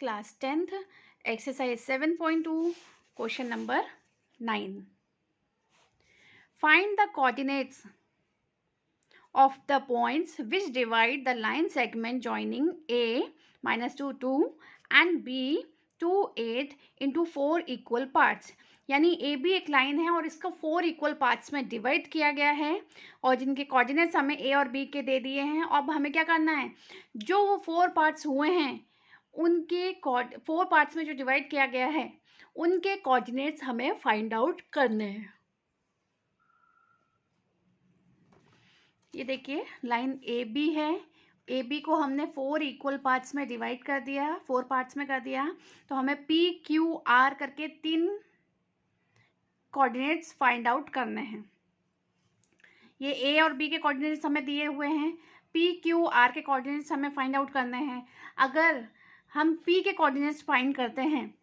Class 10th, exercise 7.2, question number 9. Find the coordinates of the points which divide the line segment joining A -2 2 and B 2 8 into 4 equal parts. यानी A B एक line है और इसका 4 equal parts में divide किया गया है और जिनके कोऑर्डिनेट्स हमें ए और बी के दे दिए हैं. अब हमें क्या करना है, जो वो 4 पार्ट्स हुए हैं उनके 4 पार्ट्स में जो डिवाइड किया गया है उनके कोऑर्डिनेट्स हमें फाइंड आउट करने हैं. ये देखिए लाइन ए बी है. ए बी को हमने 4 इक्वल पार्ट्स में डिवाइड कर दिया, 4 पार्ट्स में कर दिया. तो हमें पी क्यू आर करके 3 कोऑर्डिनेट्स फाइंड आउट करने हैं. ये ए और बी के कोऑर्डिनेट्स हमें दिए हुए हैं, पी क्यू आर के कोऑर्डिनेट्स हमें फाइंड आउट करने हैं. अगर हम पी के कोऑर्डिनेट्स फाइंड करते हैं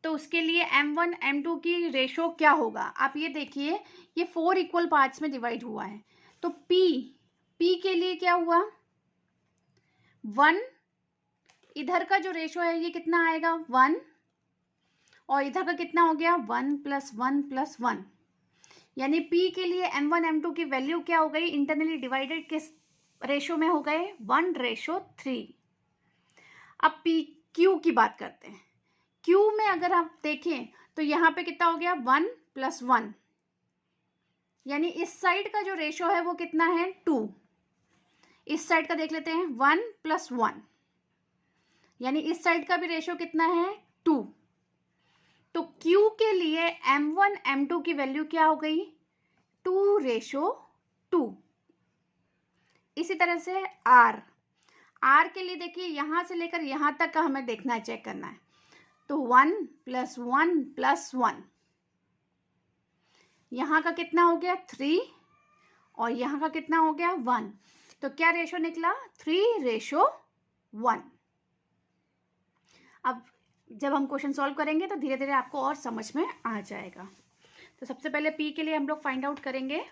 तो उसके लिए m1 m2 की रेशो क्या होगा. आप ये देखिए, ये 4 इक्वल पार्ट्स में डिवाइड हुआ है. तो P के लिए क्या हुआ, 1. इधर का जो रेशो है ये कितना आएगा, 1. और इधर का कितना हो गया, 1 + 1 + 1. यानी P के लिए m1 m2 की वैल्यू क्या हो गई, इंटरनली डिवाइडेड किस रेशो में हो गए, 1:3. अब PQ की बात करते हैं. Q में अगर आप देखें तो यहाँ पे कितना हो गया, 1 + 1. यानी इस साइड का जो रेशो है वो कितना है, 2. इस साइड का देख लेते हैं, 1 + 1. यानी इस साइड का भी रेशो कितना है, 2. तो Q के लिए m1 m2 की वैल्यू क्या हो गई, 2:2. इसी तरह से R के लिए देखिए, यहां से लेकर यहां तक का हमें देखना है, चेक करना है. तो 1 + 1 + 1. यहाँ का कितना हो गया, 3. और यहाँ का कितना हो गया, 1. तो क्या रेशो निकला, 3:1. अब जब हम क्वेश्चन सॉल्व करेंगे तो धीरे धीरे आपको और समझ में आ जाएगा. तो सबसे पहले P के लिए हम लोग फाइंड आउट करेंगे.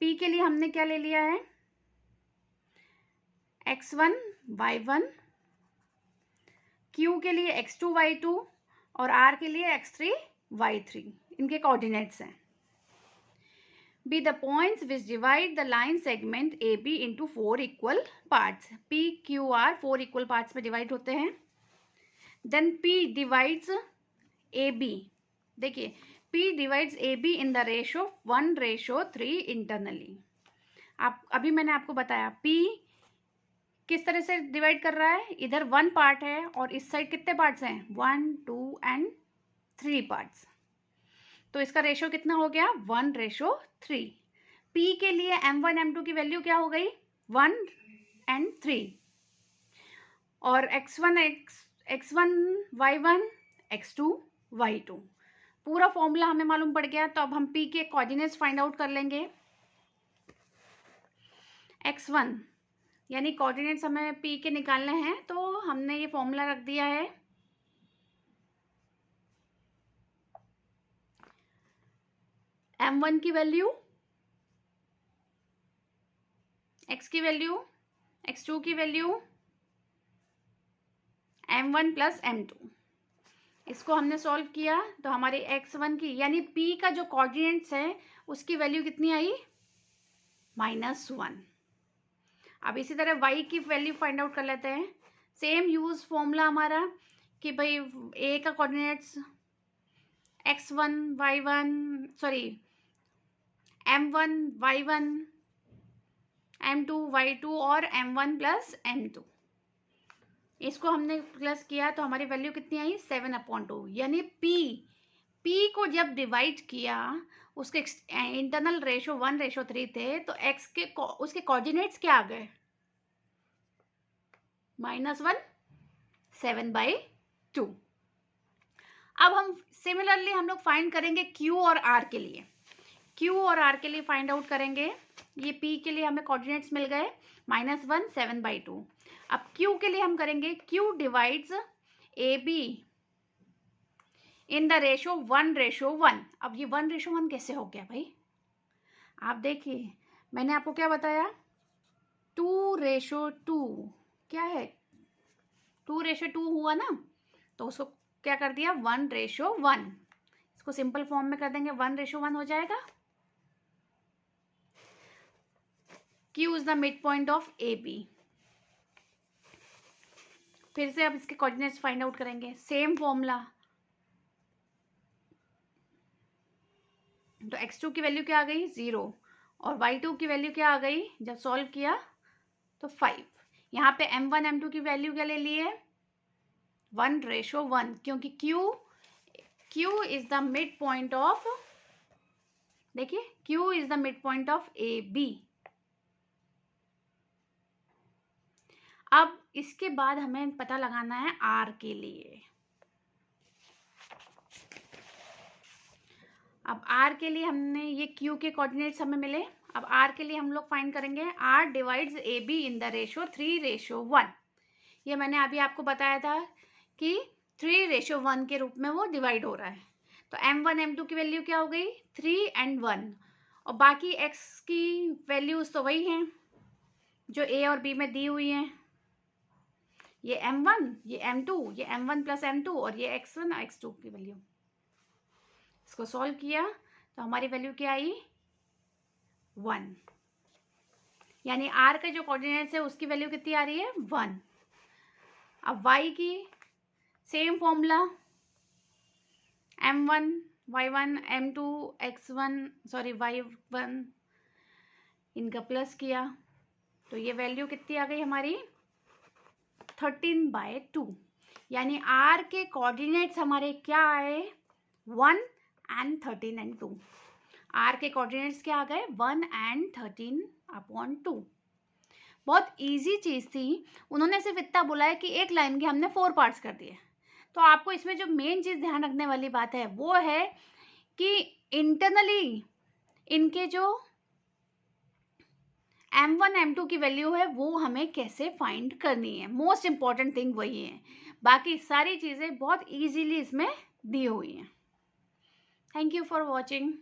P के लिए हमने क्या ले लिया है, x1 y1, Q के लिए x2 y2 और R के लिए x3 y3. इनके कोऑर्डिनेट्स हैं. Be the points which divide the line segment AB into 4 equal parts. P, Q, R 4 equal parts में divide होते हैं. Then P divides AB. देखिए, P divides AB in the ratio 1:3 internally. आप अभी मैंने आपको बताया P किस तरह से डिवाइड कर रहा है, इधर 1 पार्ट है और इस साइड कितने पार्ट्स हैं, 1 2 and 3 पार्ट्स. तो इसका रेशो कितना हो गया, 1:3. P के लिए m1 m2 की वैल्यू क्या हो गई, 1 and 3. और x1 y1 x2 y2. पूरा फॉर्मूला हमें मालूम पड़ गया. तो अब हम P के कोऑर्डिनेट्स फाइंड आउट कर लेंगे. x1 यानी कोऑर्डिनेट्स हमें P के निकालने हैं, तो हमने ये फॉर्मूला रख दिया है. m1 की वैल्यू, x की वैल्यू, x2 की वैल्यू, m1 + m2. इसको हमने सॉल्व किया तो हमारे x1 की यानी P का जो कोऑर्डिनेट्स है उसकी वैल्यू कितनी आई, -1. अब इसी तरह y की वैल्यू फाइंड आउट कर लेते हैं. सेम यूज फॉर्मूला हमारा कि भाई a का coordinates x1 y1 m1 y1 m2 y2 और m1 + m2. इसको हमने प्लस किया तो हमारी वैल्यू कितनी आई, 7/2. यानी P को जब डिवाइड किया उसके इंटरनल रेशो 1:3 थे, तो x के उसके कोऑर्डिनेट्स क्या आ गए, -1 7/2. अब हम सिमिलरली हम लोग फाइंड करेंगे Q और R के लिए. Q और R के लिए फाइंड आउट करेंगे. ये P के लिए हमें कोऑर्डिनेट्स मिल गए, -1 7/2. अब Q के लिए हम करेंगे, Q divides AB in the ratio 1:1. अब ये 1:1 कैसे हो गया भाई, आप देखिए मैंने आपको क्या बताया, 2:2. क्या है, 2:2 हुआ ना. तो उसको क्या कर दिया 1:1। इसको सिंपल फॉर्म में कर देंगे 1:1 हो जाएगा। Q is the mid point of AB। फिर से अब इसके कोऑर्डिनेट्स फाइंड आउट करेंगे, सेम फॉर्मूला। तो x2 की वैल्यू क्या आ गई 0 और y2 की वैल्यू क्या आ गई जब सॉल्व किया तो 5। यहाँ पे m1 m2 की वैल्यू क्या ले ली है 1:1, क्योंकि Q is the mid point of, देखिए Q is the mid point of AB। अब इसके बाद हमें पता लगाना है R के लिए। अब R के लिए हमने ये Q के कोऑर्डिनेट्स हमें मिले। अब R के लिए हम लोग फाइंड करेंगे R divides AB in the ratio 3:1। ये मैंने अभी आपको बताया था कि 3:1 के रूप में वो डिवाइड हो रहा है। तो m1 m2 की वैल्यू क्या हो गई 3 और 1, और बाकी x की वैल्यूज तो वही हैं जो A और B में दी हुई हैं। ये m1, ये m2, ये m1 प्लस m2 और ये x1 और x2 की वैल्यू। इसको सॉल्व किया तो हमारी वैल्यू क्या आई 1, यानी R का जो कोऑर्डिनेट्स है उसकी वैल्यू कितनी आ रही है 1। अब y की same formula m1 y1 m2 x1 sorry y1, इनका प्लस किया तो ये वैल्यू कितनी आ गई हमारी 13/2, यानी R के कोऑर्डिनेट्स हमारे क्या आए 1 and 13 and 2। R के कोऑर्डिनेट्स क्या आ गए 1 and 13/2। बहुत इजी चीज़ थी। उन्होंने सिर्फ इतना बोला है कि एक लाइन के हमने 4 पार्ट्स कर दिए। तो आपको इसमें जो मेन चीज़ ध्यान रखने वाली बात है वो है कि इंटरनली इनके जो m1 m2 की वैल्यू है वो हमें कैसे फाइंड करनी है। मोस्ट इम्पॉर्टेंट थिंग वही है, बाकी सारी चीज़ें बहुत इजीली इसमें दी हुई हैं। Thank you for watching.